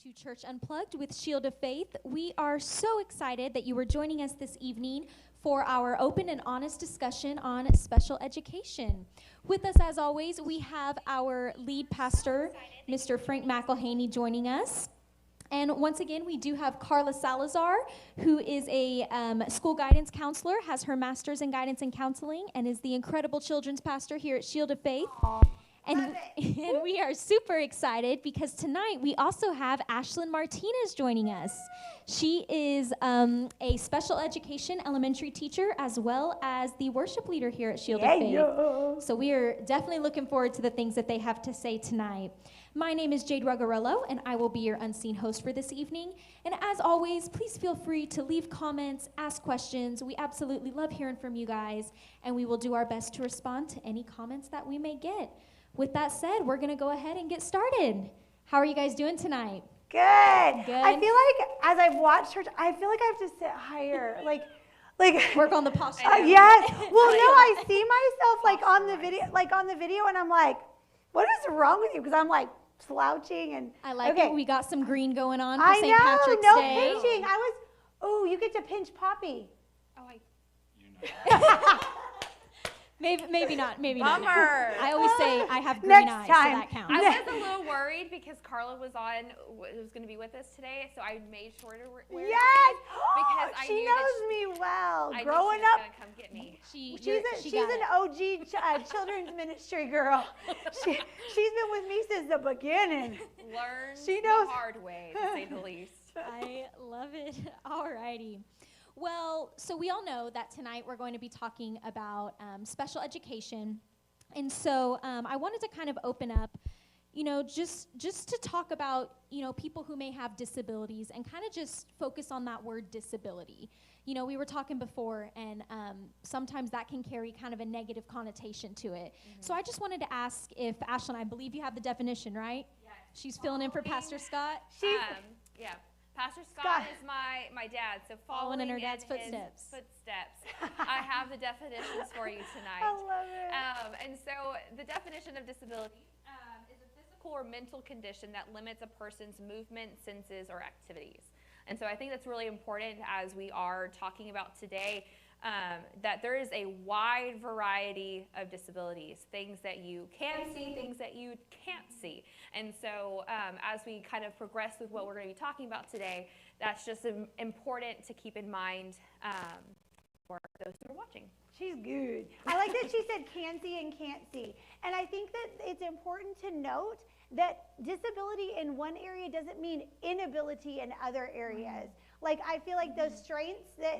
to Church Unplugged with Shield of Faith. We are so excited that you are joining us this evening for our open and honest discussion on special education. With us, as always, we have our lead pastor, Mr. Frank McElhaney, joining us. And once again, we do have Carla Salazar, who is a school guidance counselor, has her master's in guidance and counseling, and is the incredible children's pastor here at Shield of Faith. And we are super excited because tonight we also have Ashlyn Martinez joining us. She is a special education elementary teacher as well as the worship leader here at Shield of Faith. So we are definitely looking forward to the things that they have to say tonight. My name is Jade Ruggarello, and I will be your unseen host for this evening. And as always, please feel free to leave comments, ask questions. We absolutely love hearing from you guys, and we will do our best to respond to any comments that we may get. With that said, we're going to go ahead and get started. How are you guys doing tonight? Good. Good. I feel like as I've watched church, I feel like I have to sit higher. Like work on the posture. Yes. Well, no, I see myself like on the video, and I'm like, what is wrong with you? Because I'm like slouching and. I like it. We got some green going on for I St. know, Patrick's no Day. pinching. You get to pinch Poppy. Oh, You know. Maybe not. Bummer. I always say I have green Next eyes, time. so that counts. I was a little worried because Carla was going to be with us today, so I made sure to wear Yes. because I She knew knows me well. I Growing knew she was up, gonna come get me. she's an OG children's ministry girl. She's been with me since the beginning. Learn She knows. the hard way, to say the least. I love it. Alrighty. Well, so we all know that tonight we're going to be talking about special education. And so I wanted to kind of open up, just to talk about, people who may have disabilities and kind of just focus on that word disability. We were talking before, and sometimes that can carry kind of a negative connotation to it. Mm-hmm. So I just wanted to ask if, Ashlyn, I believe you have the definition, right? Yes. She's filling in for Pastor Scott? Yeah. Pastor Scott is my dad, so following in her dad's his footsteps. I have the definitions for you tonight. I love it. And so the definition of disability is a physical or mental condition that limits a person's movement, senses, or activities. And so I think that's really important as we are talking about today, that there is a wide variety of disabilities, things that you can see, things that you can't see. And so as we kind of progress with what we're going to be talking about today, that's just important to keep in mind for those who are watching. She's good. I like that she said can see and can't see. And I think that it's important to note that disability in one area doesn't mean inability in other areas. Mm-hmm. Like I feel like those strengths that,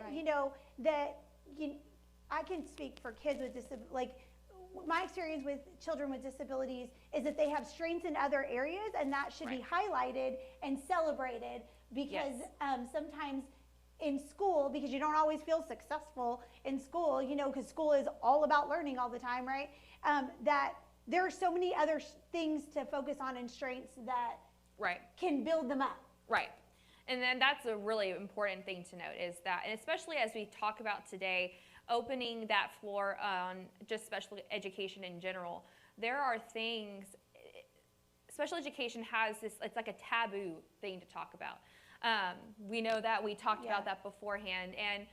I can speak for kids with disabilities, like my experience with children with disabilities is that they have strengths in other areas, and that should be highlighted and celebrated because sometimes in school, because you don't always feel successful in school, because school is all about learning all the time, right? That there are so many other things to focus on and strengths that can build them up. Right. And then that's a really important thing to note is that, and especially as we talk about today, opening that floor on just special education in general, there are things, special education has this, it's like a taboo thing to talk about. We know that, we talked about that beforehand, and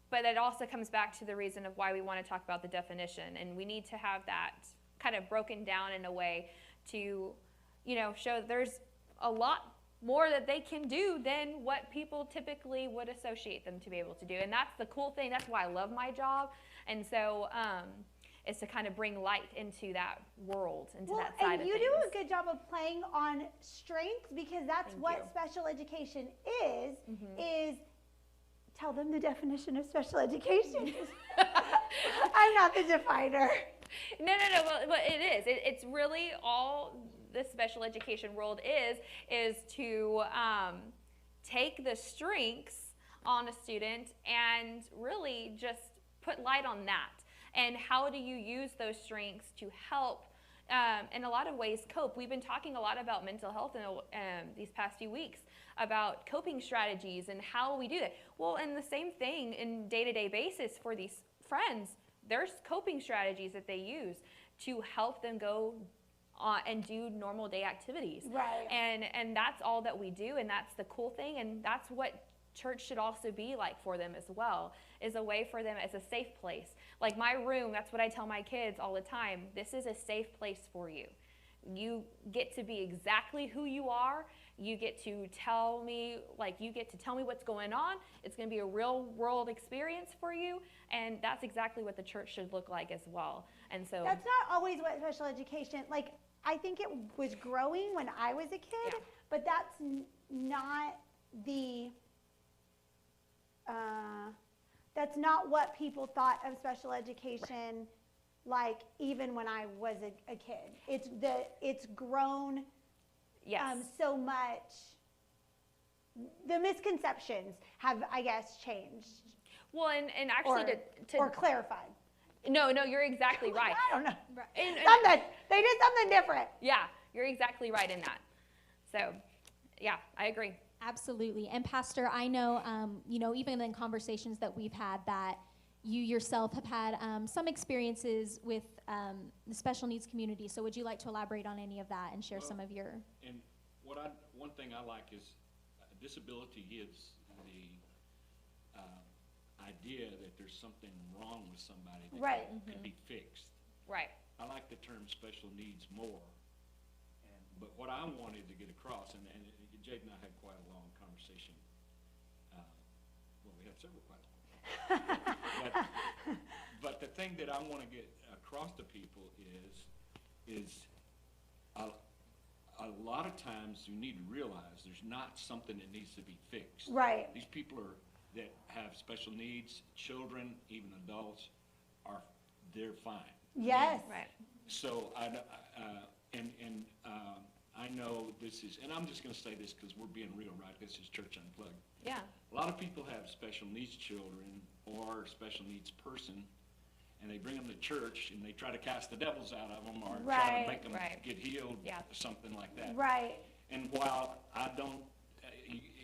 but it also comes back to the reason of why we want to talk about the definition, and we need to have that kind of broken down in a way to, show that there's a lot more that they can do than what people typically would associate them to be able to do. And that's the cool thing. That's why I love my job. And so is to kind of bring light into that world, into that side of things. And you do a good job of playing on strengths because that's what special education is tell them the definition of special education. I'm not the definer. No. Well, it is. It's really all the special education world is to take the strengths on a student and really just put light on that. And how do you use those strengths to help, in a lot of ways, cope? We've been talking a lot about mental health in these past few weeks, about coping strategies and how we do that. Well, and the same thing in day-to-day basis for these friends, there's coping strategies that they use to help them go and do normal day activities. Right. And that's all that we do, and that's the cool thing, and that's what church should also be like for them as well, is a way for them as a safe place. Like my room, that's what I tell my kids all the time. This is a safe place for you. You get to be exactly who you are. You get to tell me, what's going on. It's going to be a real world experience for you, and that's exactly what the church should look like as well. And so That's not always what special education, like, I think it was growing when I was a kid, Yeah. but that's not the, that's not what people thought of special education, like, even when I was a kid. It's grown yes. so much. The misconceptions have, I guess, changed Well, and actually or clarified. no, you're exactly right. I don't know. Right. And They did something different. yeah, you're exactly right in that. So, yeah, I agree. Absolutely. And Pastor, I know, even in conversations that we've had, that you yourself have had some experiences with the special needs community. So would you like to elaborate on any of that and share some of your... And one thing I like is disability gives the idea that there's something wrong with somebody that Right. can be fixed. Right. I like the term special needs more. But what I wanted to get across, and Jade and I had quite a long conversation. We had several quite long. But the thing that I want to get across to people is a lot of times you need to realize there's not something that needs to be fixed. Right. These people that have special needs, children, even adults, they're fine. Yes. Right. So I know this is, and I'm just going to say this because we're being real, right? This is Church Unplugged. Yeah. A lot of people have special needs children or special needs person, and they bring them to church and they try to cast the devils out of them or try Right. to make them Right. get healed, Yeah. something like that. Right. And while I don't,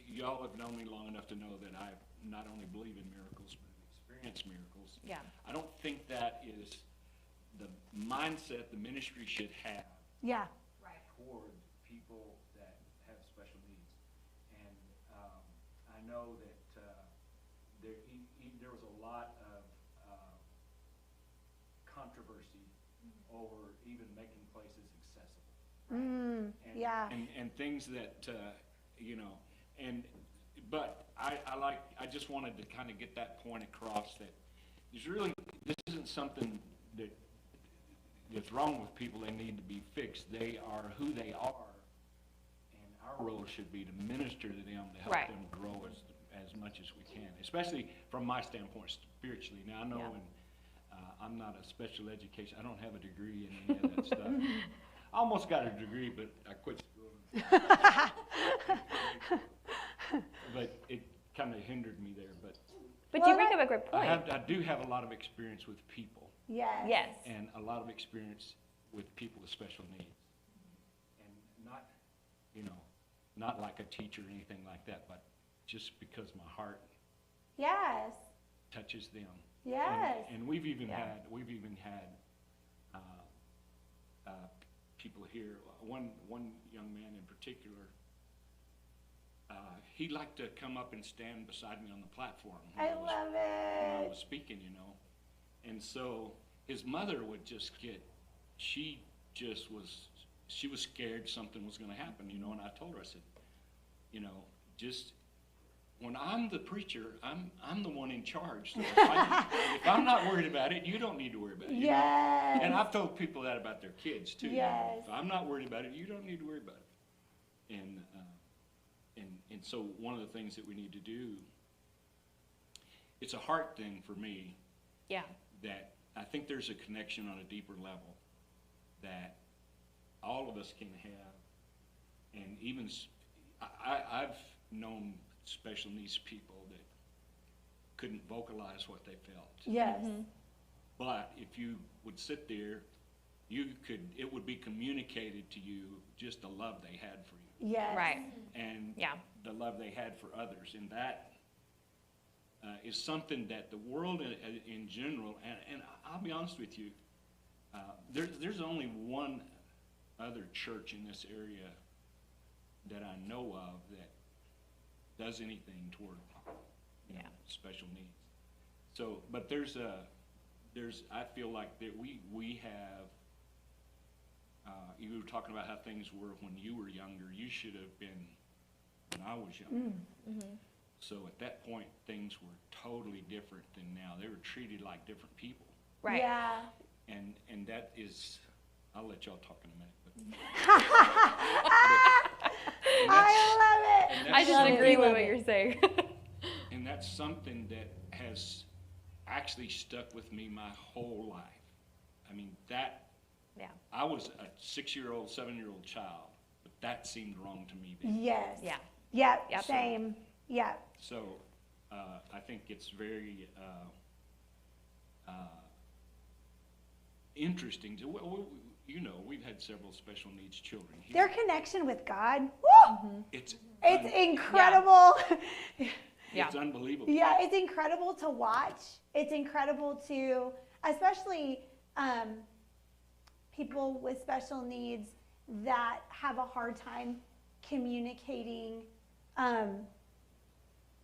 y'all have known me long enough to know that I not only believe in miracles, but experience miracles. Yeah. I don't think that is the mindset the ministry should have Yeah. toward people that have special needs. And I know that there was a lot of controversy over even making places accessible. And, Yeah. and things that, but I just wanted to kind of get that point across that this isn't something that's wrong with people. They need to be fixed. They are who they are, and our role should be to minister to them to help Right. them grow as much as we can, especially from my standpoint spiritually. Now I know, Yeah. and I'm not a special education. I don't have a degree in any of that stuff. I almost got a degree, but I quit school. But it kind of hindered me there. But But Well, you bring up a great point. I do have a lot of experience with people, Yes. Yes. and a lot of experience with people with special needs. And not like a teacher or anything like that, but just because my heart Yes. touches them. Yes. And we've even Yeah. had people here. One young man in particular, he liked to come up and stand beside me on the platform when I was love when I it. was speaking, And so his mother would just she was scared something was going to happen, and I told her, I said, just when I'm the preacher, I'm the one in charge. So if I'm not worried about it, you don't need to worry about it. Yes. And I've told people that about their kids too. Yes. If I'm not worried about it, you don't need to worry about it. And so one of the things that we need to do, it's a heart thing for me, Yeah. that I think there's a connection on a deeper level that all of us can have. And even I've known special needs people that couldn't vocalize what they felt. Yes. But if you would sit there, it would be communicated to you just the love they had for you Yes. Right. and Yeah. the love they had for others. And that is something that the world in general, and I'll be honest with you, there's only one other church in this area that I know of that does anything toward, special needs. So, but I feel like that we have, you were talking about how things were when you were younger. You should have been when I was younger. Mm-hmm. So at that point, things were totally different than now. They were treated like different people. Right. Yeah. And that is, I'll let y'all talk in a minute. But, I love it. I just agree with what you're saying. and that's something that has actually stuck with me my whole life. I mean, I was a 6-year-old, 7-year-old child, but that seemed wrong to me then. Yes. Yeah. Yeah. Yep. Same. Yeah. So I think it's very interesting. We've had several special needs children here. Their connection with God. Woo! It's Incredible. Yeah. It's unbelievable. Yeah, it's incredible to watch. It's incredible to, especially people with special needs that have a hard time communicating.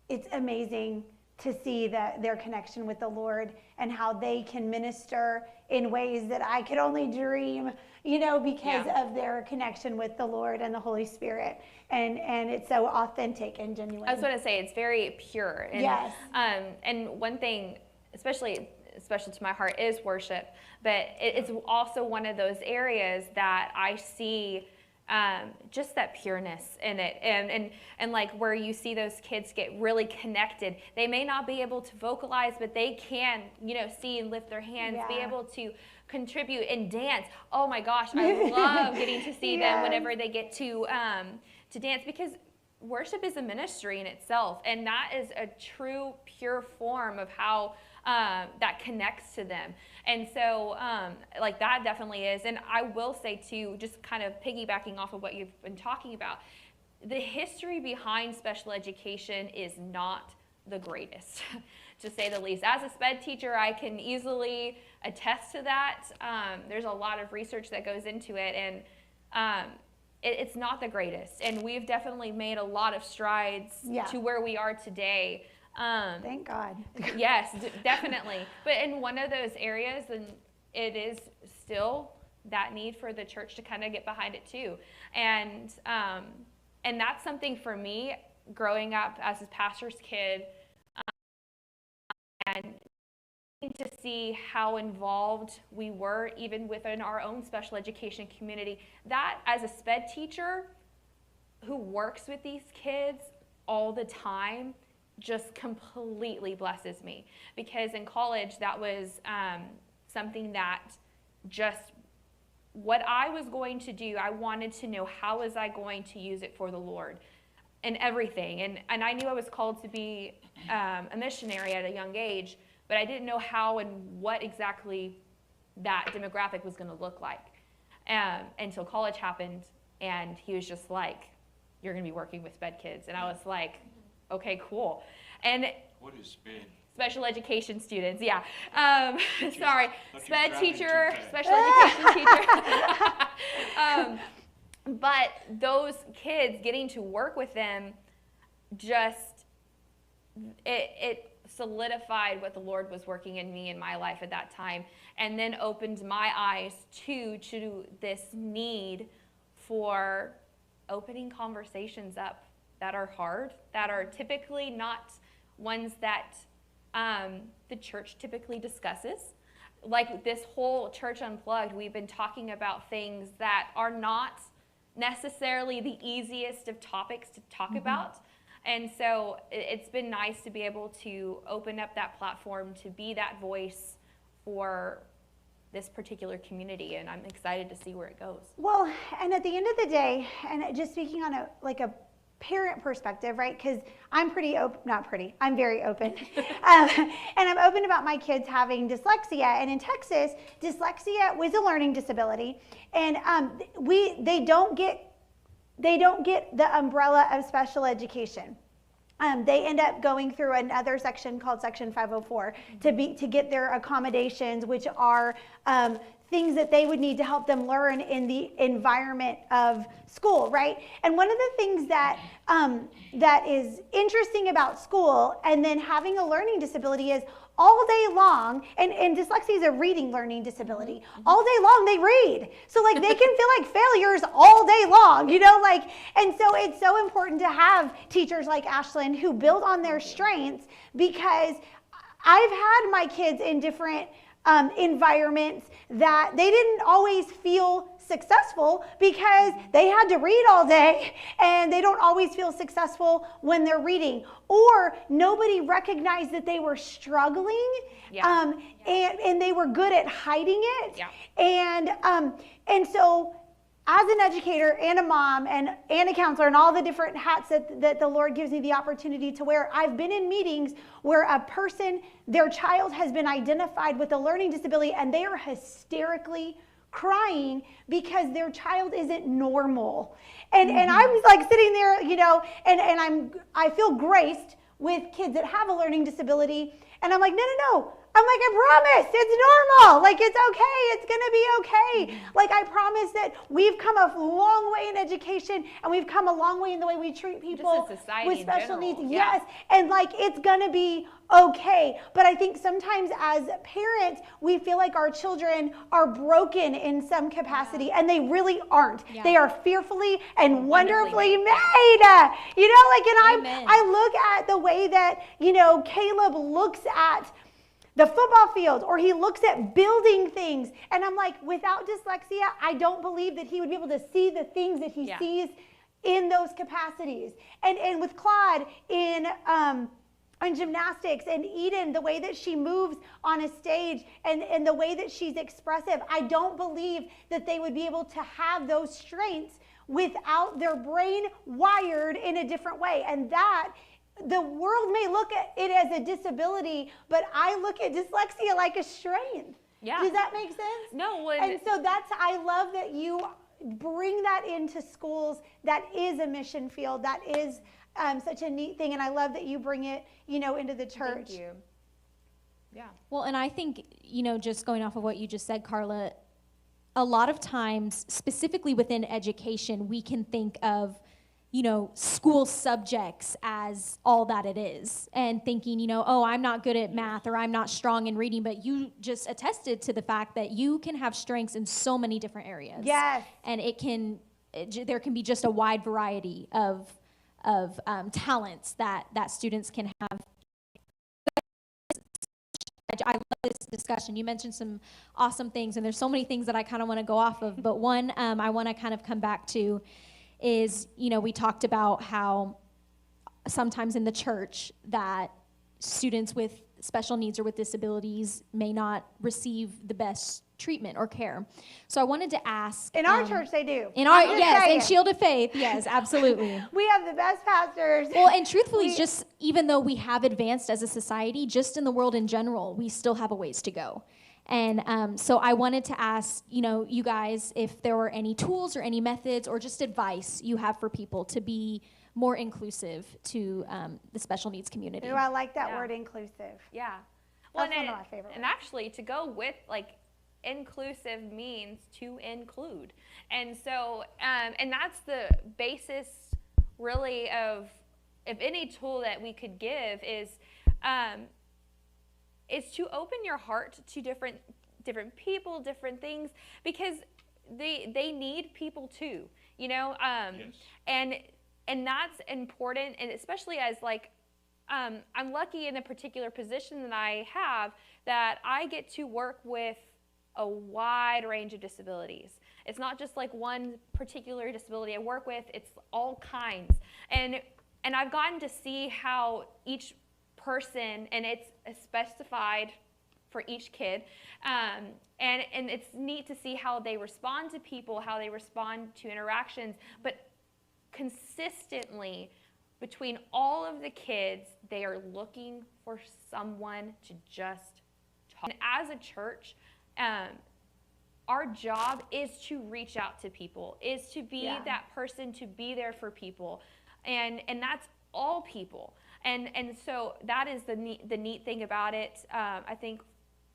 It's amazing to see their connection with the Lord and how they can minister in ways that I could only dream, because of their connection with the Lord and the Holy Spirit. And it's so authentic and genuine. I was going to say, it's very pure. And, Yes. And one thing, especially special to my heart, is worship. But it's also one of those areas that I see just that pureness in it, and like where you see those kids get really connected. They may not be able to vocalize, but they can, see and lift their hands, be able to contribute and dance. Oh my gosh, I love getting to see them whenever they get to dance, because worship is a ministry in itself, and that is a true, pure form of how that connects to them. And so like that definitely is. And I will say too, just kind of piggybacking off of what you've been talking about, the history behind special education is not the greatest, to say the least. As a sped teacher, I can easily attest to that. There's a lot of research that goes into it, and it's not the greatest. And we've definitely made a lot of strides to where we are today. Thank God. Yes, definitely. But in one of those areas, then it is still that need for the church to kind of get behind it too. And that's something for me, growing up as a pastor's kid, and to see how involved we were even within our own special education community. That, as a sped teacher who works with these kids all the time, just completely blesses me, because in college that was something that just what I was going to do, I wanted to know how was I going to use it for the Lord and everything. And I knew I was called to be a missionary at a young age, but I didn't know how and what exactly that demographic was going to look like until college happened, and he was just like, you're going to be working with sped kids. And I was like, okay, cool. And what is sped? Special education students, yeah. Sorry, sped driving teacher, too fast. special education teacher. But those kids, getting to work with them, just, it solidified what the Lord was working in me in my life at that time, and then opened my eyes to this need for opening conversations up that are hard, that are typically not ones that the church typically discusses. Like this whole Church Unplugged, we've been talking about things that are not necessarily the easiest of topics to talk about. And so it's been nice to be able to open up that platform, to be that voice for this particular community, and I'm excited to see where it goes. Well, and at the end of the day, and just speaking on a parent perspective, right? Because I'm pretty open, I'm very open. And I'm open about my kids having dyslexia. And in Texas, dyslexia was a learning disability. And they don't get the umbrella of special education. they end up going through another section called Section 504 to get their accommodations, which are things that they would need to help them learn in the environment of school, right? And one of the things that that is interesting about school and then having a learning disability is all day long, and dyslexia is a reading learning disability. All day long they read. So like they can feel like failures all day long, you know, like, and so it's so important to have teachers like Ashlyn who build on their strengths, because I've had my kids in different environments that they didn't always feel successful because they had to read all day, and they don't always feel successful when they're reading, or nobody recognized that they were struggling, and they were good at hiding it. And so as an educator and a mom and a counselor and all the different hats that the Lord gives me the opportunity to wear, I've been in meetings where a person, their child has been identified with a learning disability, and they are hysterically crying because their child isn't normal. And I was like sitting there, you know, and I feel graced with kids that have a learning disability, and I'm like, no. I'm like, I promise, it's normal. Like, it's okay. It's going to be okay. Like, I promise that we've come a long way in education, and we've come a long way in the way we treat people with special needs. Yes. And like, it's going to be okay. But I think sometimes as parents, we feel like our children are broken in some capacity, and they really aren't. They are fearfully and wonderfully made. You know, like, and I look at the way that, you know, Caleb looks at the football field, or he looks at building things, and I'm like, without dyslexia, I don't believe that he would be able to see the things that he sees in those capacities. And with Claude in gymnastics, and Eden, the way that she moves on a stage, and the way that she's expressive, I don't believe that they would be able to have those strengths without their brain wired in a different way. And that, the world may look at it as a disability, but I look at dyslexia like a strength. Does that make sense? No. And so I love that you bring that into schools. That is a mission field. That is such a neat thing. And I love that you bring it, you know, into the church. Thank you. Yeah. Well, and I think, you know, just going off of what you just said, Carla, a lot of times, specifically within education, we can think of, you know, school subjects as all that it is, and thinking, you know, oh, I'm not good at math, or I'm not strong in reading, but you just attested to the fact that you can have strengths in so many different areas. Yes. And there can be just a wide variety of talents that students can have. I love this discussion. You mentioned some awesome things, and there's so many things that I kind of want to go off of, but one I want to kind of come back to is, you know, we talked about how sometimes in the church that students with special needs or with disabilities may not receive the best treatment or care. So I wanted to ask. In our church, they do. In Shield of Faith, yes, absolutely. We have the best pastors. Well, and truthfully, just even though we have advanced as a society, just in the world in general, we still have a ways to go. And so I wanted to ask, you know, you guys, if there were any tools or any methods or just advice you have for people to be more inclusive to the special needs community. Oh, I like that word, inclusive. Yeah. Well, That's one of my favorite and words. actually, to go with, like, inclusive means to include. And so, and that's the basis, really, of any tool that we could give is to open your heart to different people, different things, because they need people too, you know. And that's important, and especially as, like, I'm lucky in a particular position that I have, that I get to work with a wide range of disabilities. It's not just like one particular disability I work with, it's all kinds. And I've gotten to see how each person, and it's specified for each kid, and it's neat to see how they respond to people, how they respond to interactions, but consistently between all of the kids, they are looking for someone to just talk. And as a church, our job is to reach out to people, is to be that person, to be there for people. And that's all people. And so that is the neat thing about it. I think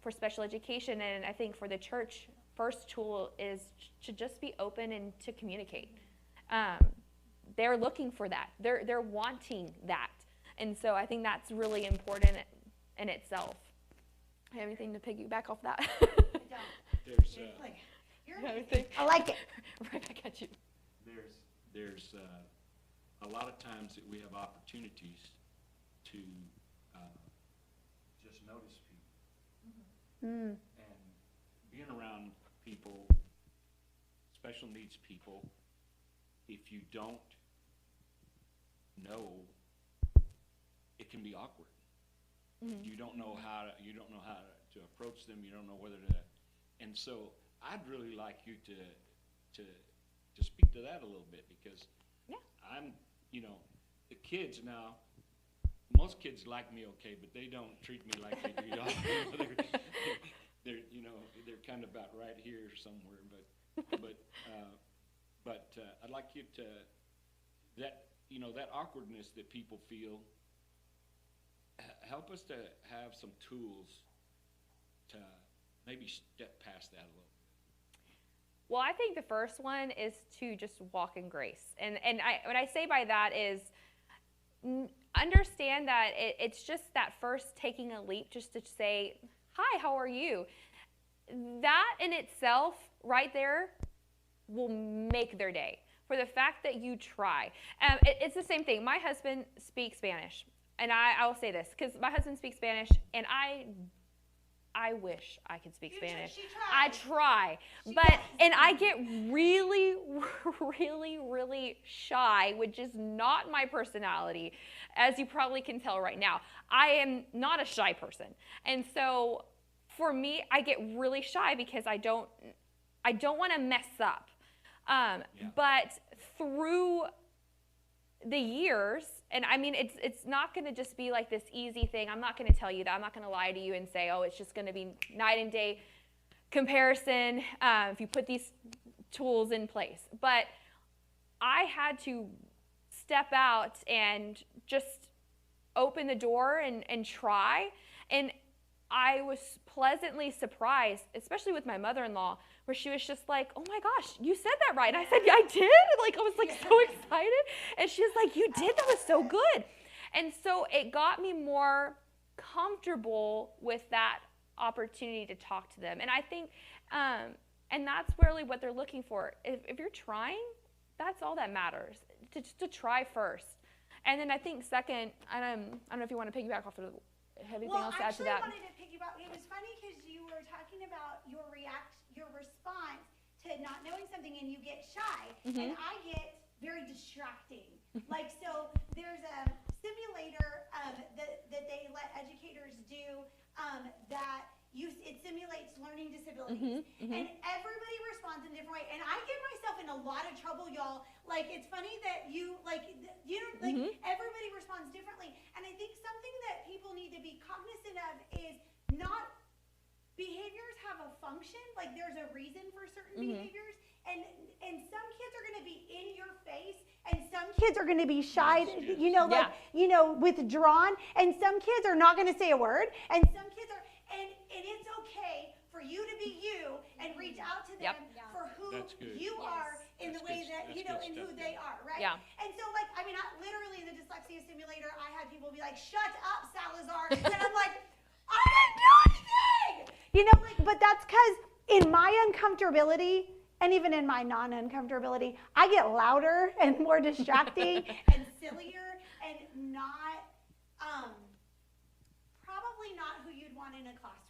for special education, and I think for the church, first tool is to just be open and to communicate. They're looking for that. They're wanting that. And so I think that's really important in itself. Have anything to piggyback off that? I don't. There's, Like, I like it. Right back at you. there's a lot of times that we have opportunities to just notice people. And being around people, special needs people, if you don't know, it can be awkward. You don't know how to approach them. You don't know whether to, and so I'd really like you to speak to that a little bit, because I'm, the kids now, most kids like me okay, but they don't treat me like they do y'all. They're kind of about right here somewhere, but I'd like you to, that awkwardness that people feel, help us to have some tools to maybe step past that a little. Well, I think the first one is to just walk in grace. And what I say by that is understand that it's just that first taking a leap, just to say, hi, how are you? That in itself, right there, will make their day. For the fact that you try. It's the same thing. My husband speaks Spanish. And I will say this, because my husband speaks Spanish, and I wish I could speak Spanish. I try, and I get really, really, really shy, which is not my personality, as you probably can tell right now. I am not a shy person, and so for me, I get really shy because I don't want to mess up. But through the years, and I mean, it's not going to just be like this easy thing. I'm not going to tell you that. I'm not going to lie to you and say, oh, it's just going to be night and day comparison if you put these tools in place. But I had to step out and just open the door and try. And I was pleasantly surprised, especially with my mother-in-law, where she was just like, oh my gosh, you said that right. And I said, yeah, I did. Like, I was like so excited. And she was like, you did, that was so good. And so it got me more comfortable with that opportunity to talk to them. And I think, and that's really what they're looking for. If you're trying, that's all that matters, to try first. And then I think second, I don't know if you want to piggyback off of anything else to add to that. Well, I actually wanted to piggyback. It was funny because you were talking about your response to not knowing something, and you get shy, and I get very distracting. Like, so there's a simulator that they let educators do it simulates learning disabilities, and everybody responds in a different way. And I get myself in a lot of trouble, y'all. Like, it's funny that everybody responds differently. And I think something that people need to be cognizant of is not behaviors have a function. Like, there's a reason for certain behaviors, and some kids are going to be in your face, and some kids are going to be shy, withdrawn, and some kids are not going to say a word, and some kids are, and it's okay for you to be you and reach out to them for who you are in the way that, and who they are, right? Yeah. And so, like, I mean, literally in the dyslexia simulator, I had people be like, shut up, Salazar, and I'm like, I didn't do anything! But that's because in my uncomfortability, and even in my non-uncomfortability, I get louder and more distracting and sillier and not, probably not who you'd want in a classroom.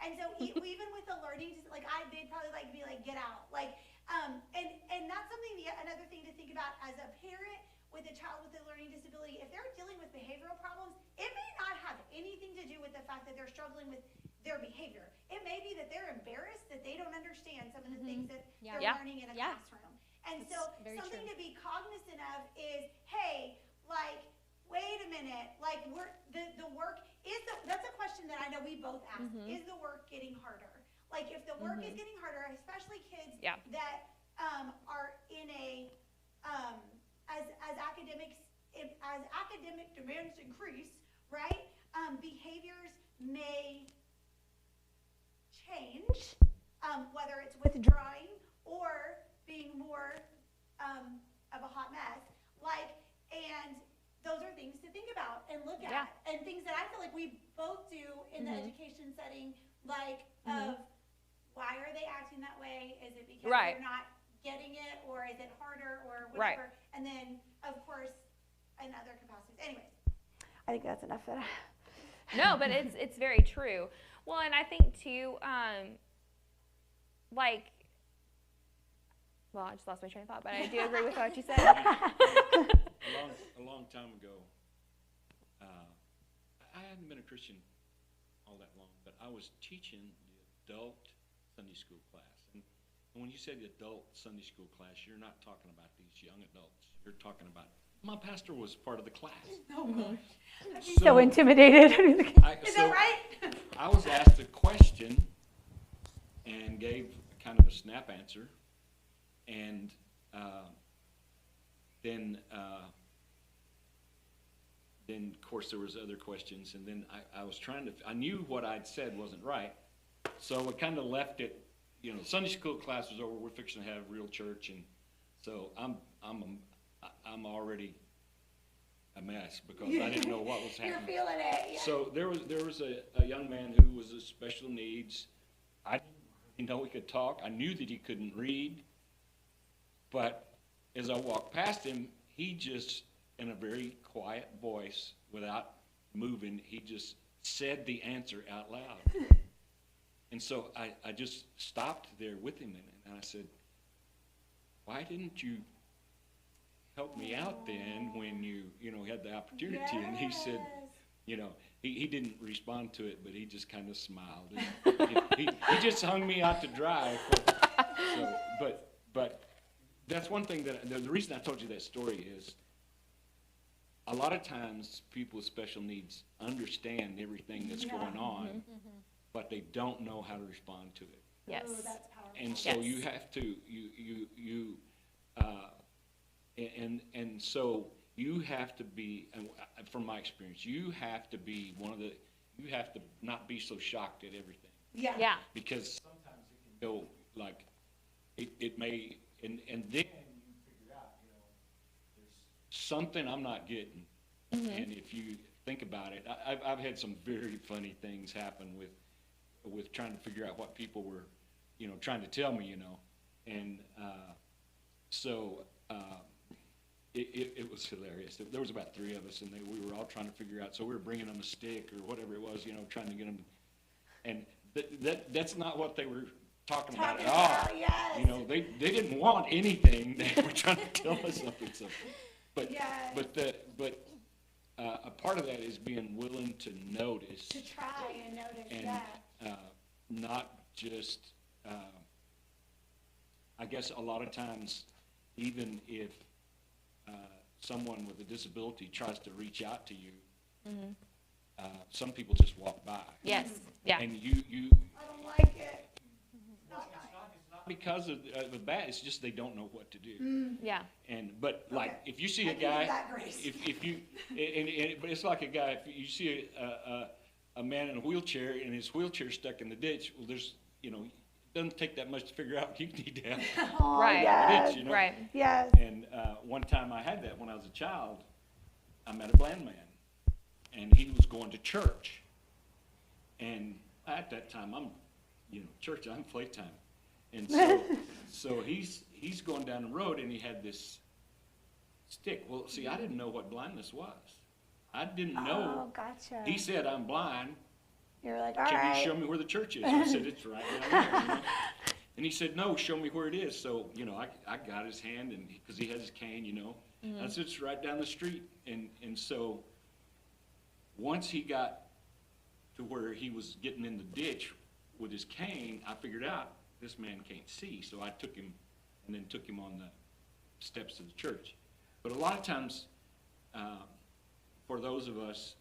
And so even with the learning, they'd probably be like, get out. And that's something, another thing to think about as a parent with a child with a learning disability. If they're dealing with behavioral problems, it may not have anything to do with the fact that they're struggling with their behavior. It may be that they're embarrassed that they don't understand some of the things that they're learning in a classroom. And so something to be cognizant of is, hey, wait a minute, the work that's a question that I know we both ask. Is the work getting harder? Like, if the work is getting harder, especially kids that are in a as academics as academic demands increase, right, behaviors may change, whether it's withdrawing or being more of a hot mess, and those are things to think about and look Yeah. at, and things that I feel like we both do in the education setting, of why are they acting that way? Is it because Right. they're not getting it, or is it harder, or Right. whatever? And then, of course, in other capacities. Anyways, I think that's enough. No, but it's very true. Well, and I think too, well, I just lost my train of thought, but I do agree with what you said. A long time ago, I hadn't been a Christian all that long, but I was teaching the adult Sunday school class. And when you say the adult Sunday school class, you're not talking about these young adults. You're talking about, my pastor was part of the class. So intimidated. Is that right? I was asked a question and gave kind of a snap answer. And then, of course, there was other questions. And then I was I knew what I'd said wasn't right. So I kind of left it, Sunday school class was over. We're fixing to have real church. And so I'm already a mess because I didn't know what was happening. You're feeling it. Yeah. So there was a young man who was special needs. I didn't know he could talk. I knew that he couldn't read. But as I walked past him, he just, in a very quiet voice, without moving, he just said the answer out loud. And so I just stopped there with him and I said, why didn't you help me out then when you had the opportunity? Yes. And he said, he didn't respond to it, but he just kind of smiled. And he just hung me out to dry. But that's one thing the reason I told you that story is a lot of times people with special needs understand everything that's going on, but they don't know how to respond to it. Yes. Oh, that's powerful. And so Yes. you have to, and so you have to be, and from my experience, you have to be you have to not be so shocked at everything. Yeah. Yeah. Because sometimes it can go like, it may, and then you figure out, there's something I'm not getting. And if you think about it, I've had some very funny things happen with trying to figure out what people were, trying to tell me, and so it was hilarious. There was about 3 of us, and we were all trying to figure out. So we were bringing them a stick or whatever it was, trying to get them. And that's not what they were talking about at all. Yes. They didn't want anything. They were trying to tell us something. So, but Yes. but a part of that is being willing to notice. To try and notice. And not just, I guess a lot of times, even if someone with a disability tries to reach out to you, some people just walk by. Yes. Yeah. And you I don't like it. it's not because of the bad, it's just they don't know what to do. Yeah. But like, Okay. if you see I a give you guy, that grace. if you, but it's like a guy, if you see a man in a wheelchair and his wheelchair stuck in the ditch, well, there's, it doesn't take that much to figure out you need to have Oh, Right. Yes. ditch, Right. Yes. And one time I had that when I was a child. I met a blind man, and he was going to church. And at that time, church, I'm playtime. And so he's going down the road, and he had this stick. Well, see, I didn't know what blindness was. I didn't know. Oh, gotcha. He said, I'm blind. You're like, all Can right. you show me where the church is? I said, it's right down there. And he said, no, show me where it is. So, I got his hand, and because he has his cane, I said, it's right down the street. And so once he got to where he was getting in the ditch with his cane, I figured out this man can't see. So I took him on the steps of the church. But a lot of times, for those of us,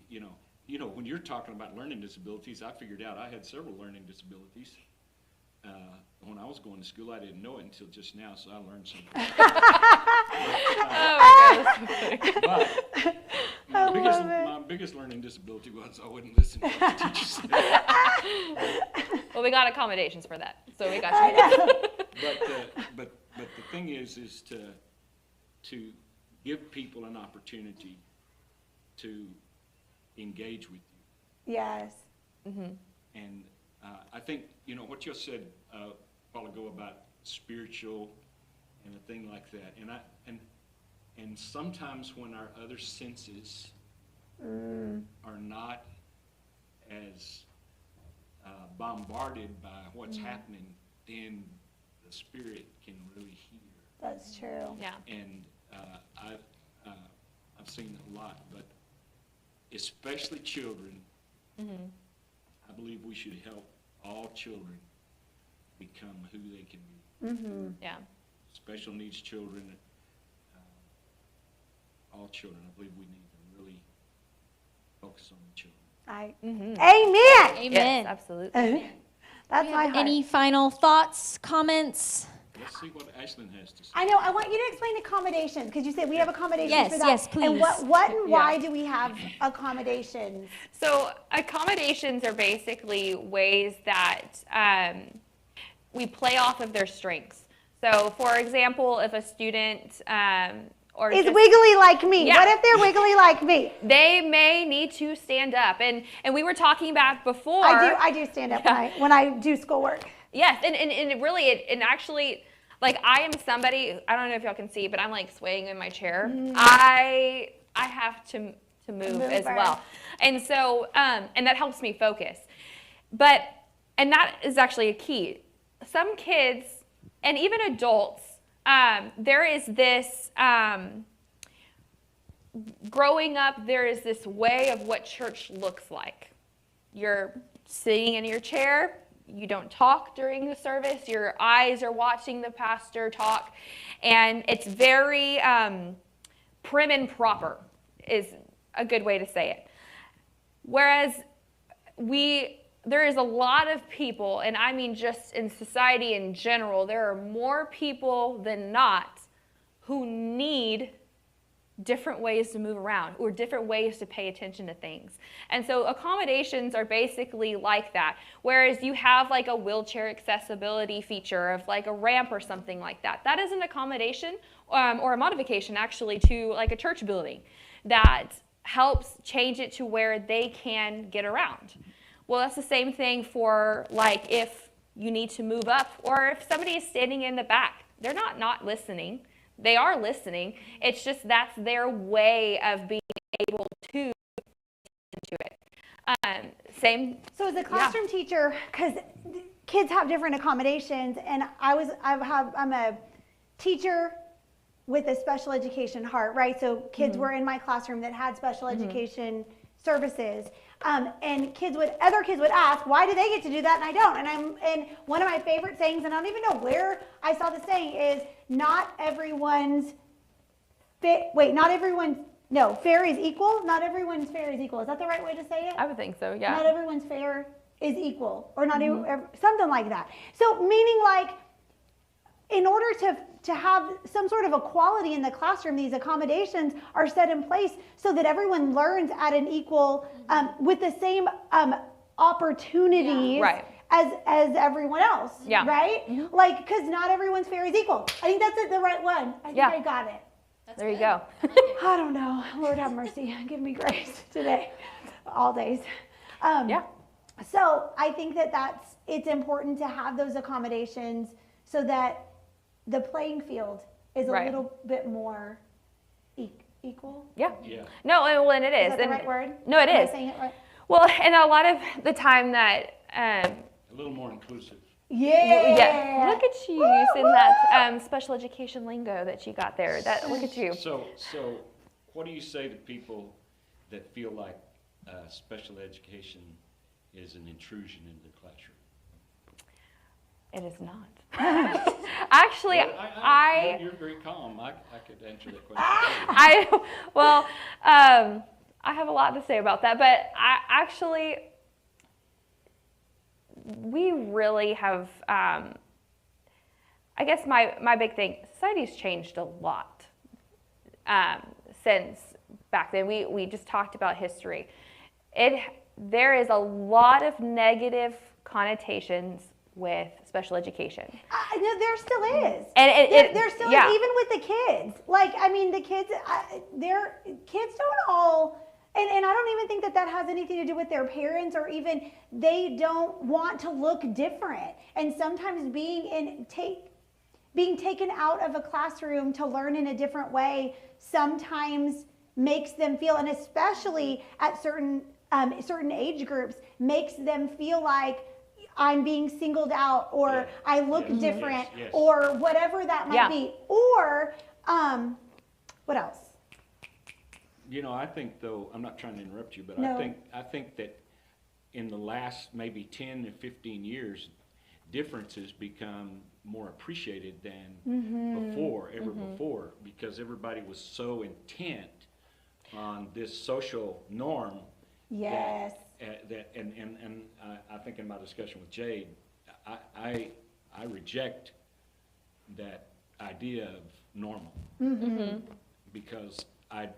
when you're talking about learning disabilities, I figured out I had several learning disabilities. When I was going to school, I didn't know it until just now, so I learned something. Oh my gosh. But I love it. my biggest learning disability was I wouldn't listen to what the teacher said. Well, we got accommodations for that, so we got you. But the thing is to give people an opportunity to engage with you. Yes. And I think, what you said a while ago about spiritual and a thing like that. And sometimes when our other senses are not as bombarded by what's happening, then the spirit can really hear. That's true. Yeah. And I've seen it a lot, but especially children, I believe we should help all children become who they can be. Yeah. Special needs children, all children. I believe we need to really focus on the children. Amen. Amen. Yes, absolutely. That's Do you my have heart. any final thoughts, comments? Let's see what Ashlyn has to say. I know. I want you to explain accommodations because you said we have accommodations Yes, for that. yes, And please. what and why do we have accommodations? So accommodations are basically ways that we play off of their strengths. So, for example, if a student or Is just- wiggly like me? Yeah. What if they're wiggly like me? they may need to stand up, and we were talking back before. I do stand up when I do schoolwork. Yes, and it really, and actually, like, I am somebody, I don't know if y'all can see, but I'm like swaying in my chair. I have to move as Mover. well. And so, and that helps me focus. But, and that is actually a key. Some kids, and even adults, there is this, growing up, there is this way of what church looks like. You're sitting in your chair. You don't talk during the service. Your eyes are watching the pastor talk. And it's very prim and proper is a good way to say it. Whereas there is a lot of people, and I mean just in society in general, there are more people than not who need different ways to move around or different ways to pay attention to things. And so accommodations are basically like that. Whereas you have like a wheelchair accessibility feature of like a ramp or something like that. That is an accommodation or a modification actually to like a church building that helps change it to where they can get around. Well, that's the same thing for like if you need to move up or if somebody is standing in the back. They're not listening. They are listening. It's just that's their way of being able to listen to it. Same. So as a classroom teacher, because kids have different accommodations, and I'm a teacher with a special education heart, right? So kids were in my classroom that had special education services, and other kids would ask, why do they get to do that and I don't? And one of my favorite sayings, and I don't even know where I saw the saying, is not everyone's fair is equal. Not everyone's fair is equal. Is that the right way to say it? I would think so, yeah. Not everyone's fair is equal, or not something like that. So meaning like, in order to have some sort of equality in the classroom, these accommodations are set in place so that everyone learns at an equal, with the same opportunities Right. as everyone else, Yeah. right? Like, because not everyone's fair is equal. I think that's the right one. I think Yeah. I got it. There you go. I don't know. Lord have mercy. Give me grace today, all days. Yeah. So I think that it's important to have those accommodations so that the playing field is a Right. little bit more equal. Yeah. Yeah. No, well, and it is. Is that the And- right word? No, it Am I is. saying it right? Well, and a lot of the time that, A little more inclusive. Yeah. look at you using that special education lingo that you got there. Look at you. So what do you say to people that feel like special education is an intrusion into the classroom? It is not. Actually, Well, you're very calm. I could answer that question. I have a lot to say about that, but we really have, I guess my big thing, society's changed a lot since back then. We just talked about history. There is a lot of negative connotations with special education. No, there still is. And there still yeah. is, even with the kids. Like, I mean, the kids, kids don't all, and I don't even think that has anything to do with their parents, or even they don't want to look different. And sometimes being taken out of a classroom to learn in a different way sometimes makes them feel, and especially at certain age groups, makes them feel like I'm being singled out, or I look different, or whatever that might be. Or, what else? You know, I think though, I'm not trying to interrupt you, but No. I think that in the last maybe 10 to 15 years, differences become more appreciated than before, because everybody was so intent on this social norm. Yes. And I think in my discussion with Jade, I reject that idea of normal, because I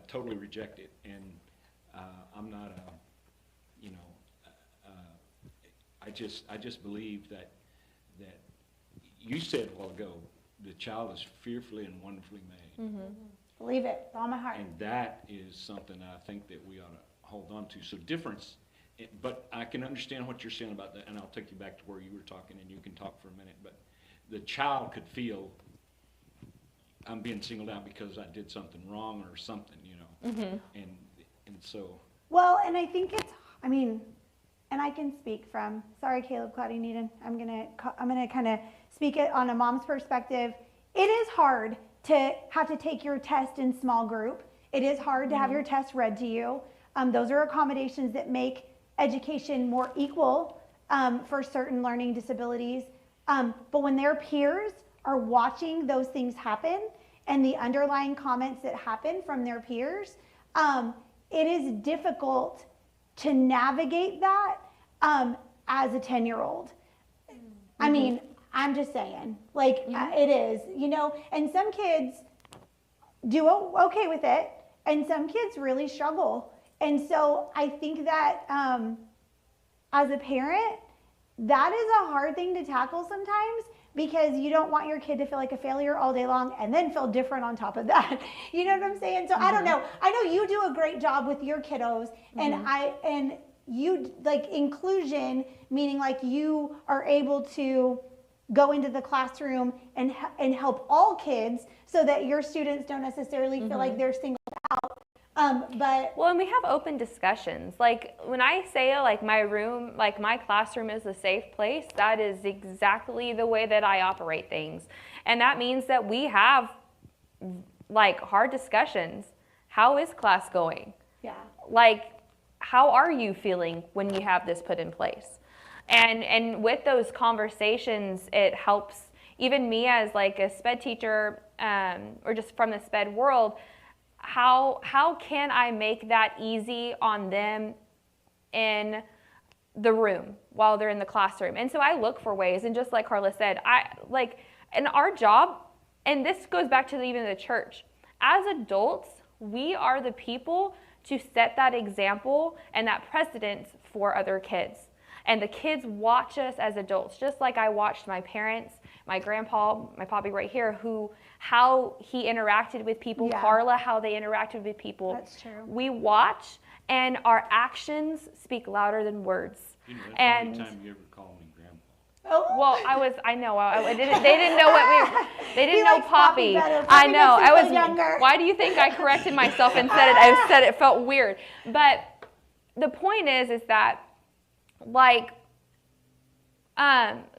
totally reject it, and I'm not I just believe that you said a while ago, the child is fearfully and wonderfully made. Believe it, with all my heart. And that is something I think that we ought to hold on to. So difference, but I can understand what you're saying about that, and I'll take you back to where you were talking, and you can talk for a minute, but the child could feel, I'm being singled out because I did something wrong or something, and so. Well, and I think and I can speak from, sorry, Caleb, Claudia, Needon, I'm gonna kind of speak it on a mom's perspective. It is hard to have to take your test in small group. It is hard to have your test read to you. Those are accommodations that make education more equal for certain learning disabilities. But when their peers are watching those things happen, and the underlying comments that happen from their peers, it is difficult to navigate that as a 10-year-old. I mean, I'm just saying, like, it is, and some kids do okay with it, and some kids really struggle. And so I think that as a parent, that is a hard thing to tackle sometimes, because you don't want your kid to feel like a failure all day long and then feel different on top of that. You know what I'm saying? So I don't know. I know you do a great job with your kiddos, and you, like, inclusion, meaning like you are able to go into the classroom and help all kids, so that your students don't necessarily feel like they're singled out. Well, and we have open discussions. Like, when I say, like, my classroom is a safe place, that is exactly the way that I operate things. And that means that we have, like, hard discussions. How is class going? Yeah. Like, how are you feeling when you have this put in place? And with those conversations, it helps even me as, like, a SPED teacher, or just from the SPED world. How can I make that easy on them in the room while they're in the classroom? And so I look for ways, and just like Carla said, and our job, and this goes back to even the church, as adults, we are the people to set that example and that precedence for other kids. And the kids watch us as adults, just like I watched my parents, my grandpa, my poppy right here, how he interacted with people, Carla, how they interacted with people. That's true. We watch, and our actions speak louder than words. That's the only time you ever called me grandpa. Oh. Well, they didn't know they didn't know Poppy. better. I Poppy know. makes I me was feel younger. Why do you think I corrected myself and said it? I said it felt weird. But the point is that, like,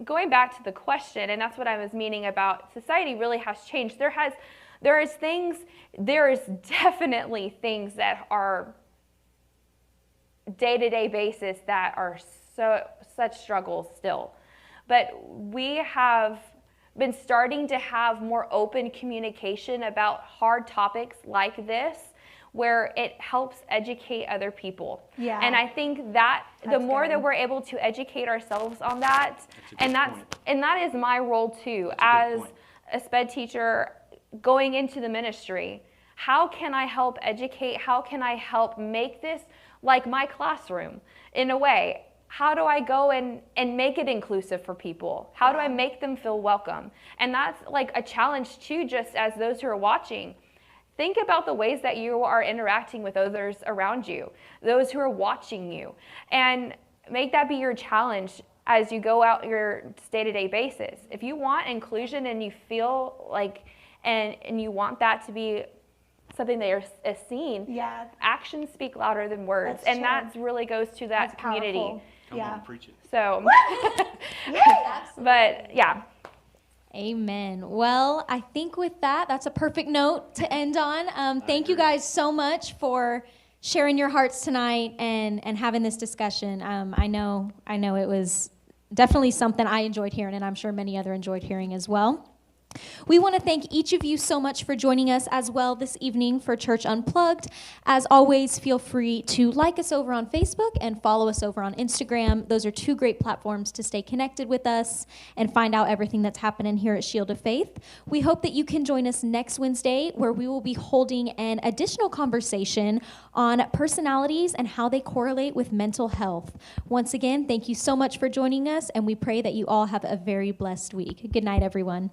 going back to the question, and that's what I was meaning about society really has changed. There is definitely things that are day-to-day basis that are such struggles still. But we have been starting to have more open communication about hard topics like this, where it helps educate other people. Yeah. And I think that the more good. that we're able to educate ourselves on that, That's a good point. that is my role too, That's a good as point. a SPED teacher going into the ministry. How can I help educate? How can I help make this like my classroom in a way? How do I go and make it inclusive for people? How do I make them feel welcome? And that's like a challenge too, just as those who are watching. Think about the ways that you are interacting with others around you, those who are watching you, and make that be your challenge as you go out your day-to-day basis. If you want inclusion and you feel like, and you want that to be something that is seen, actions speak louder than words. That's and true. that really goes to that That's community. powerful. Come on, preach it. So, Yeah. but yeah. Amen. Well, I think with that, that's a perfect note to end on. Thank you guys so much for sharing your hearts tonight and having this discussion. I know it was definitely something I enjoyed hearing, and I'm sure many other enjoyed hearing as well. We want to thank each of you so much for joining us as well this evening for Church Unplugged. As always, feel free to like us over on Facebook and follow us over on Instagram. Those are two great platforms to stay connected with us and find out everything that's happening here at Shield of Faith. We hope that you can join us next Wednesday, where we will be holding an additional conversation on personalities and how they correlate with mental health. Once again, thank you so much for joining us, and we pray that you all have a very blessed week. Good night, everyone.